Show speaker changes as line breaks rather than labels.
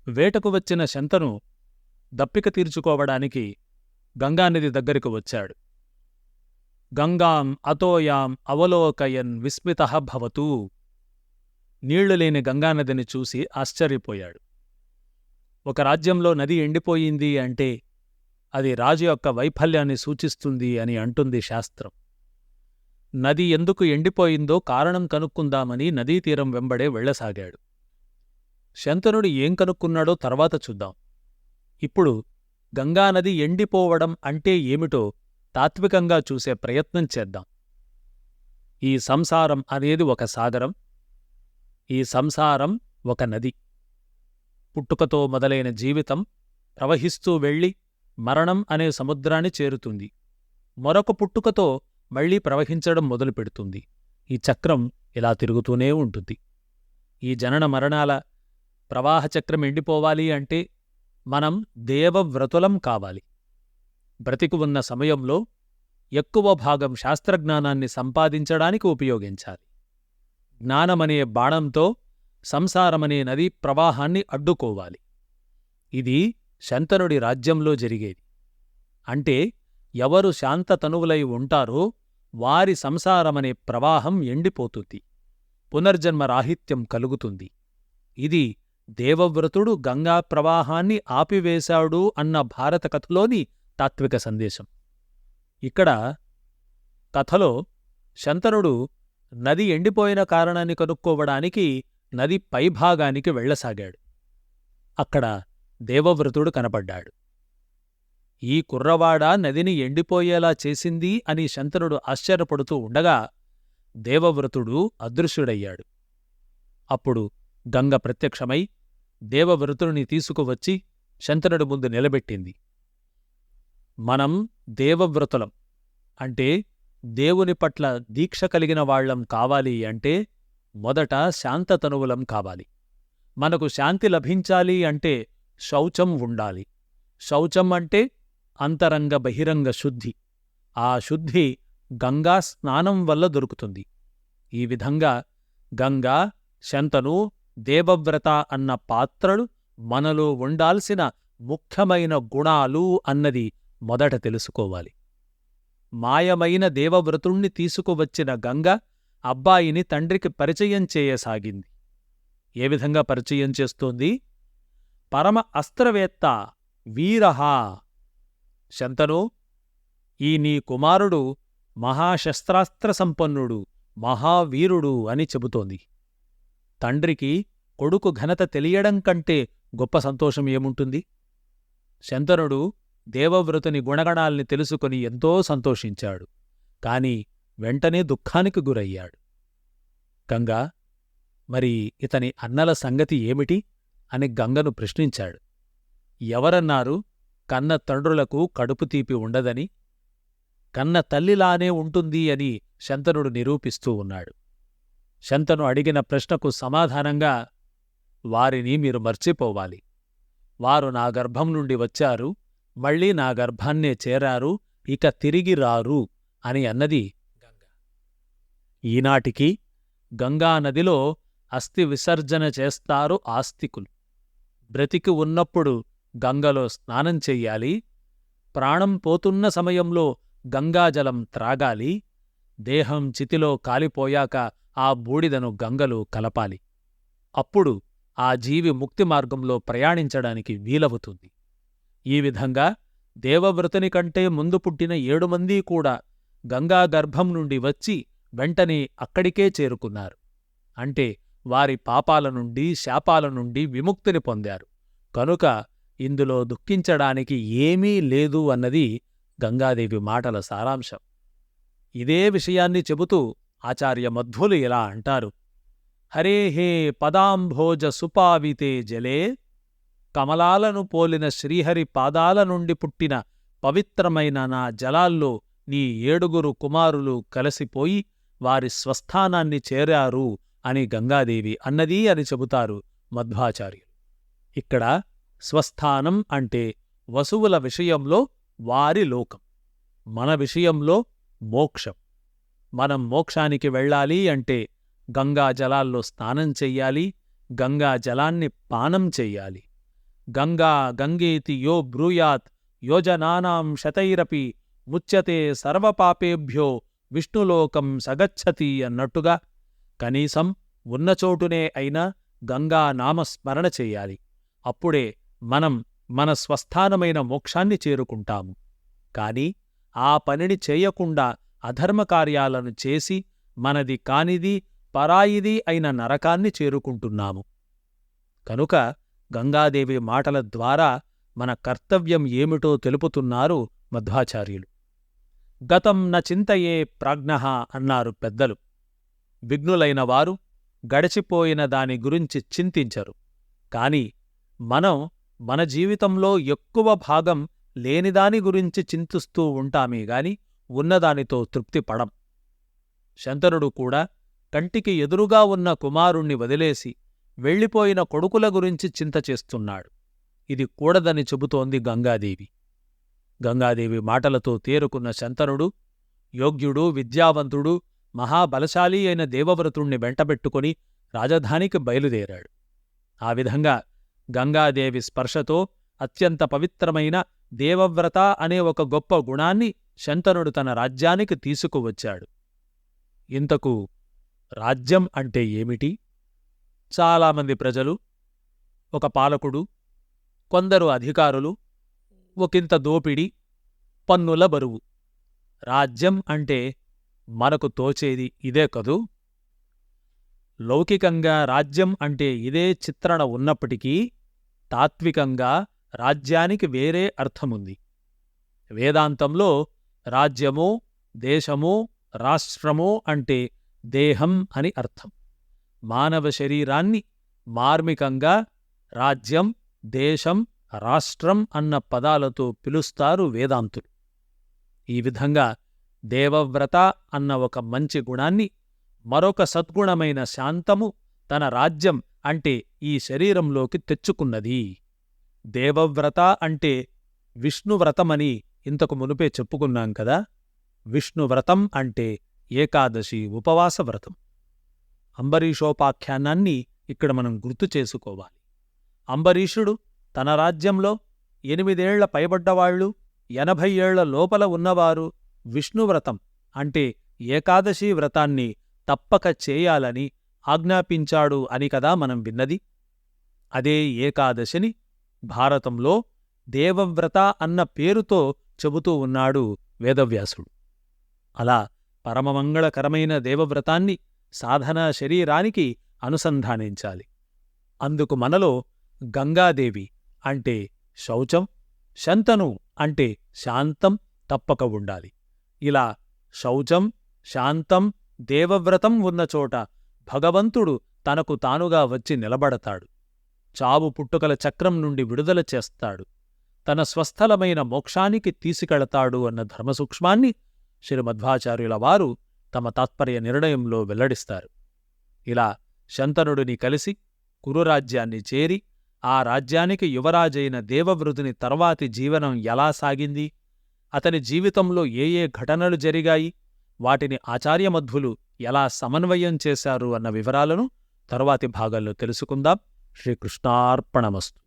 వేటకు వచ్చిన శంతను దప్పిక తీర్చుకోవడానికి గంగానది దగ్గరకు వచ్చాడు. గంగాం అతోయాం అవలోకయన్ విస్మితః భవతూ. నీళ్లులేని గంగానదిని చూసి ఆశ్చర్యపోయాడు. ఒక రాజ్యంలో నది ఎండిపోయింది అంటే అది రాజు యొక్క వైఫల్యాన్ని సూచిస్తుంది అని అంటుంది శాస్త్రం. నది ఎందుకు ఎండిపోయిందో కారణం కనుక్కుందామని నదీతీరం వెంబడే వెళ్లసాగాడు. శంతనుడు ఏం కనుక్కున్నాడో తర్వాత చూద్దాం. ఇప్పుడు గంగానది ఎండిపోవడం అంటే ఏమిటో తాత్వికంగా చూసే ప్రయత్నం చేద్దాం. ఈ సంసారం అనేది ఒక సాగరం. ఈ సంసారం ఒక నది. పుట్టుకతో మొదలైన జీవితం ప్రవహిస్తూ వెళ్ళి మరణం అనే సముద్రాన్ని చేరుతుంది. మరొక పుట్టుకతో మళ్లీ ప్రవహించడం మొదలుపెడుతుంది. ఈ చక్రం ఇలా తిరుగుతూనే ఉంటుంది. ఈ జనన మరణాల ప్రవాహచక్రం ఎండిపోవాలి అంటే మనం దేవవ్రతులం కావాలి. బ్రతికి ఉన్న సమయంలో ఎక్కువ భాగం శాస్త్రజ్ఞానాన్ని సంపాదించడానికి ఉపయోగించాలి. జ్ఞానమనే బాణంతో సంసారమనే నదీ ప్రవాహాన్ని అడ్డుకోవాలి. ఇది శంతనుడి రాజ్యంలో జరిగేది. అంటే ఎవరు శాంతతనువులై ఉంటారో వారి సంసారమనే ప్రవాహం ఎండిపోతుంది. పునర్జన్మ రాహిత్యం కలుగుతుంది. ఇది దేవవ్రతుడు గంగా ప్రవాహాన్ని ఆపివేశాడు అన్న భారత కథలోని తాత్విక సందేశం. ఇక్కడ కథలో శంతనుడు నది ఎండిపోయిన కారణాన్ని కనుక్కోవడానికి నది పైభాగానికి వెళ్లసాగాడు. అక్కడ దేవవ్రతుడు కనపడ్డాడు. ఈ కుర్రవాడ నదిని ఎండిపోయేలా చేసింది అని శంతనుడు ఆశ్చర్యపడుతూ ఉండగా దేవవ్రతుడు అదృశ్యుడయ్యాడు. అప్పుడు గంగ ప్రత్యక్షమై దేవవ్రతుడిని తీసుకువచ్చి శంతనుడి ముందు నిలబెట్టింది. మనం దేవవ్రతులం అంటే దేవుని పట్ల దీక్ష కలిగిన వాళ్లం కావాలి అంటే మొదట శాంతతనువులం కావాలి. మనకు శాంతి లభించాలి అంటే శౌచం ఉండాలి. శౌచం అంటే అంతరంగ బహిరంగ శుద్ధి. ఆ శుద్ధి గంగా స్నానం వల్ల దొరుకుతుంది. ఈ విధంగా గంగా, శంతను, దేవవ్రత అన్న పాత్రలు మనలో ఉండాల్సిన ముఖ్యమైన గుణాలు అన్నది మొదట తెలుసుకోవాలి. మాయమైన దేవవ్రతుణ్ణి తీసుకువచ్చిన గంగ అబ్బాయిని తండ్రికి పరిచయం చేయసాగింది. ఏ విధంగా పరిచయం చేస్తోంది? పరమ అస్త్రవేత్త వీరహ. శంతను, ఈ నీ కుమారుడు మహాశస్త్రాస్త్ర సంపన్నుడు, మహావీరుడు అని చెబుతోంది. తండ్రికి కొడుకు ఘనత తెలియడం కంటే గొప్ప సంతోషం ఏముంటుంది? శంతనుడు దేవవ్రతుని గుణగణాల్ని తెలుసుకుని ఎంతో సంతోషించాడు. కాని వెంటనే దుఃఖానికి గురయ్యాడు. గంగా, మరి ఇతని అన్నల సంగతి ఏమిటి అని గంగను ప్రశ్నించాడు. ఎవరన్నారు కన్న తండ్రులకు కడుపు తీపి ఉండదని? కన్న తల్లిలానే ఉంటుంది అని శంతనుడు నిరూపిస్తూ ఉన్నాడు. శంతను అడిగిన ప్రశ్నకు సమాధానంగా, వారిని మీరు మర్చిపోవాలి. వారు నా గర్భం నుండి వచ్చారు, మళ్లీ నా గర్భాన్నే చేరారు, ఇక తిరిగి రారు అని అన్నది గంగ. ఈనాటికి గంగానదిలో అస్థి విసర్జన చేస్తారు ఆస్తికులు. బ్రతికి ఉన్నప్పుడు గంగలో స్నానం చెయ్యాలి. ప్రాణం పోతున్న సమయంలో గంగాజలం త్రాగాలి. దేహం చితిలో కాలిపోయాక ఆ బూడిదను గంగలో కలపాలి. అప్పుడు ఆ జీవి ముక్తి మార్గంలో ప్రయాణించడానికి వీలవుతుంది. ఈ విధంగా దేవవ్రతుని కంటే ముందు పుట్టిన 7 మంది కూడా గంగా గర్భం నుండి వచ్చి వెంటనే అక్కడికే చేరుకున్నారు. అంటే వారి పాపాల నుండి, శాపాల నుండి విముక్తిని పొందారు. కనుక ఇందులో దుఃఖించడానికి ఏమీ లేదు అన్నది గంగాదేవి మాటల సారాంశం. ఇదే విషయాన్ని చెబుతూ ఆచార్య మధ్వులు ఇలా అంటారు: హరేహే పదాంభోజ సుపావితే జలే, కమలాలను పోలిన శ్రీహరి పాదాల నుండి పుట్టిన పవిత్రమైన నా జలాల్లో నీ 7 కుమారులు కలసిపోయి వారి స్వస్థానాన్ని చేరారు అని గంగాదేవి అన్నది అని చెబుతారు మధ్వాచార్యులు. ఇక్కడ స్వస్థానం అంటే వసువుల విషయంలో వారి లోకం, మన విషయంలో మోక్షం. మనం మోక్షానికి వెళ్ళాలి అంటే గంగాజలాల్లో స్నానం చెయ్యాలి, గంగాజలాన్ని పానం చెయ్యాలి. గంగా గంగేతి యో బ్రూయాత్ యోజనానాం శతైరపి ముచ్యతే సర్వపాపేభ్యో విష్ణులోకం సగచ్చతి అన్నట్టుగా కనీసం ఉన్నచోటునే అయినా గంగా నామస్మరణ చెయ్యాలి. అప్పుడే మనం మన స్వస్థానమైన మోక్షాన్ని చేరుకుంటాము. కాని ఆ పనిని చేయకుండా అధర్మకార్యాలను చేసి మనది కానిది పరాయిది అయిన నరకాన్ని చేరుకుంటున్నాము. కనుక గంగాదేవి మాటల ద్వారా మన కర్తవ్యం ఏమిటో తెలుపుతున్నారు మధ్వాచార్యులు. గతం న చింతయే ప్రాజ్ఞః అన్నారు పెద్దలు. విఘ్నులైన వారు గడిచిపోయిన దాని గురించి చింతించరు. కాని మనం మన జీవితంలో ఎక్కువ భాగం లేనిదాని గురించి చింతిస్తూ ఉంటామే గాని ఉన్నదానితో తృప్తిపడం. శంతనుడు కూడా కంటికి ఎదురుగా ఉన్న కుమారుణ్ణి వదిలేసి వెళ్ళిపోయిన కొడుకుల గురించి చింత చేస్తున్నాడు. ఇది కూడదని చెబుతోంది గంగాదేవి. గంగాదేవి మాటలతో తేరుకున్న శంతనుడు యోగ్యుడు, విద్యావంతుడు, మహాబలశాలి అయిన దేవవ్రతుణ్ణి వెంటబెట్టుకుని రాజధానికి బయలుదేరాడు. ఆ విధంగా గంగాదేవి స్పర్శతో అత్యంత పవిత్రమైన దేవవ్రత అనే ఒక గొప్ప గుణాన్ని శంతనుడు తన రాజ్యానికి తీసుకువచ్చాడు. ఇంతకు రాజ్యం అంటే ఏమిటి? చాలామంది ప్రజలు, ఒక పాలకుడు, కొందరు అధికారులు, ఒకంత దోపిడి, పన్నుల బరువు. రాజ్యం అంటే మనకు తోచేది ఇదే కదూ? లౌకికంగా రాజ్యం అంటే ఇదే చిత్రణ ఉన్నప్పటికీ తాత్వికంగా రాజ్యానికి వేరే అర్థముంది. వేదాంతంలో రాజ్యమో, దేశమో, రాష్ట్రమో అంటే దేహం అని అర్థం. మానవ శరీరాన్ని మార్మికంగా రాజ్యం, దేశం, రాష్ట్రం అన్న పదాలతో పిలుస్తారు వేదాంతులు. ఈ విధంగా దేవవ్రత అన్న ఒక మంచి గుణాన్ని, మరొక సద్గుణమైన శాంతము తన రాజ్యం అంటే ఈ శరీరంలోకి తెచ్చుకున్నది. దేవవ్రత అంటే విష్ణువ్రతమని ఇంతకు మునుపే చెప్పుకున్నాం కదా. విష్ణువ్రతం అంటే ఏకాదశి ఉపవాస వ్రతం. అంబరీషోపాఖ్యానాన్ని ఇక్కడ మనం గుర్తు చేసుకోవాలి. అంబరీషుడు తన రాజ్యంలో 8 ఏళ్ల పైబడ్డవాళ్లు, 80 ఏళ్ల లోపల ఉన్నవారు విష్ణువ్రతం అంటే ఏకాదశి వ్రతాన్ని తప్పక చేయాలని ఆజ్ఞాపించాడు అని కదా మనం విన్నది. అదే ఏకాదశిని భారతంలో దేవవ్రత అన్న పేరుతో చెబుతూ ఉన్నాడు వేదవ్యాసుడు. అలా పరమమంగళకరమైన దేవవ్రతాన్ని సాధనా శరీరానికి అనుసంధానించాలి. అందుకు మనలో గంగాదేవి అంటే శౌచం, శంతను అంటే శాంతం తప్పక ఉండాలి. ఇలా శౌచం, శాంతం, దేవవ్రతం ఉన్నచోట భగవంతుడు తనకు తానుగా వచ్చి నిలబడతాడు. చావు పుట్టుకల చక్రం నుండి విడుదల చేస్తాడు. తన స్వస్థలమైన మోక్షానికి తీసుకెళతాడు అన్న ధర్మసూక్ష్మాన్ని శ్రీమధ్వాచార్యుల వారు తమ తాత్పర్య నిర్ణయంలో వెల్లడిస్తారు. ఇలా శంతనుడిని కలిసి కురురాజ్యాన్ని చేరి ఆ రాజ్యానికి యువరాజైన దేవవ్రతుని తర్వాతి జీవనం ఎలా సాగింది, అతని జీవితంలో ఏ ఏ ఘటనలు జరిగాయి, వాటిని ఆచార్యమధ్వులు ఎలా సమన్వయం చేశారు అన్న వివరాలను తరువాతి భాగాల్లో తెలుసుకుందాం. శ్రీకృష్ణార్పణమస్తు.